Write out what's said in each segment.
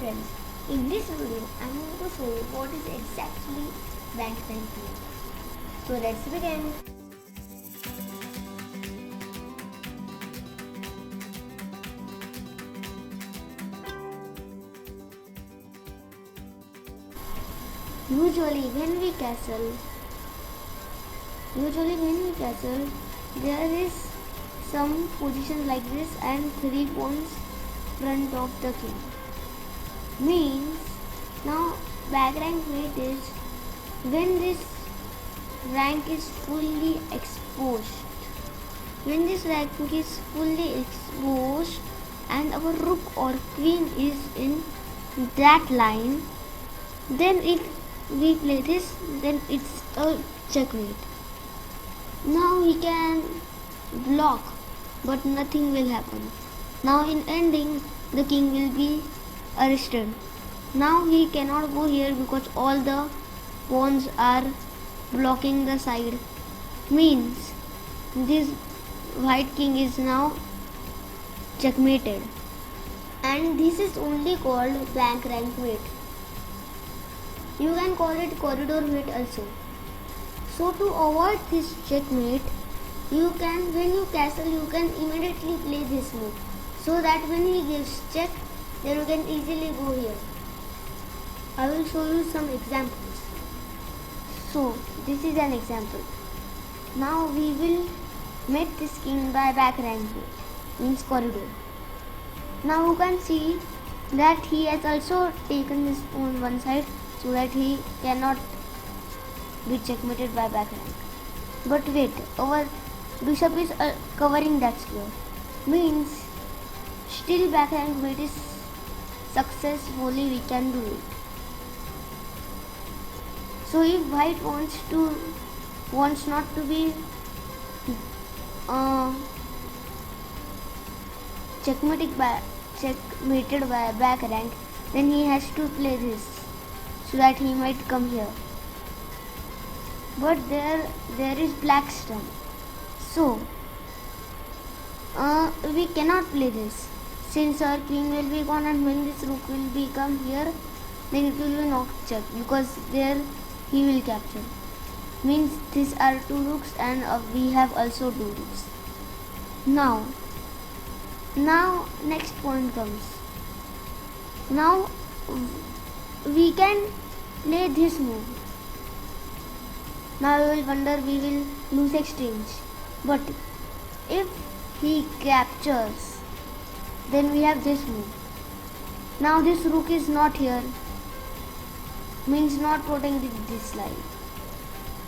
friends, in this video I am going to show you what is exactly bank rank mate. So let's begin. Usually when we castle, there is some position like this and 3 pawns front of the king. Means now back rank mate is when this rank is fully exposed. When this rank is fully exposed and our rook or queen is in that line, then if we play this, then it's a checkmate. Now we can block, but nothing will happen. Now in ending, the king will be arrested. Now he cannot go here because all the pawns are blocking the side. Means this white king is now checkmated. And this is only called bank rank mate. You can call it corridor mate also. So to avoid this checkmate, when you castle, you can immediately play this move. So that when he gives check, then you can easily go here. I will show you some examples. So this is an example. Now we will mate this king by back rank mate, means corridor. Now you can see that he has also taken his pawn one side so that he cannot be checkmated by back rank. But wait, our bishop is covering that square. Means still back rank mate is successfully, we can do it. So if white wants not to be checkmated by back rank, then he has to play this so that he might come here. But there is black stone, so we cannot play this. Since our king will be gone and when this rook will become here, then it will be not check because there he will capture. Means these are 2 rooks and we have also 2 rooks. Now next point comes. Now we can play this move. Now you will wonder we will lose exchange. But if he captures, then we have this move. Now this rook is not here. Means not protecting this line.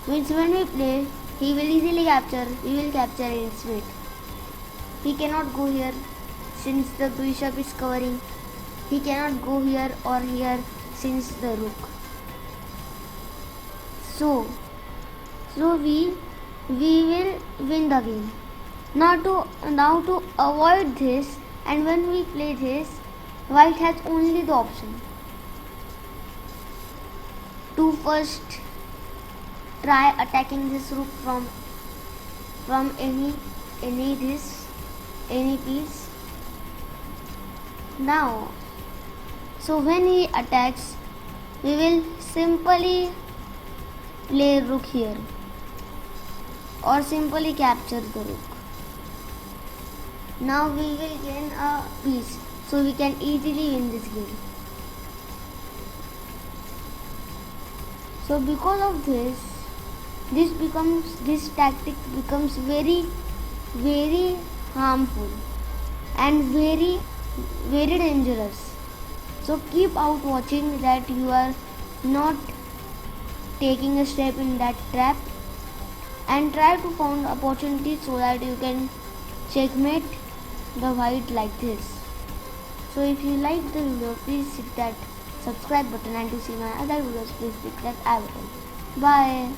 Means when we play, he will easily capture. We will capture in its mate. He cannot go here since the bishop is covering. He cannot go here or here since the rook. So we will win the game. Now to avoid this, and when we play this, white has only the option to first try attacking this rook from any piece. Now, so when he attacks, we will simply play rook here or simply capture the rook. Now we will gain a piece, so we can easily win this game. So because of this tactic becomes very, very harmful and very, very dangerous. So keep out watching that you are not taking a step in that trap, and try to find opportunities so that you can checkmate the white like this. So if you like the video, please hit that subscribe button, and to see my other videos, please click that I button. Bye.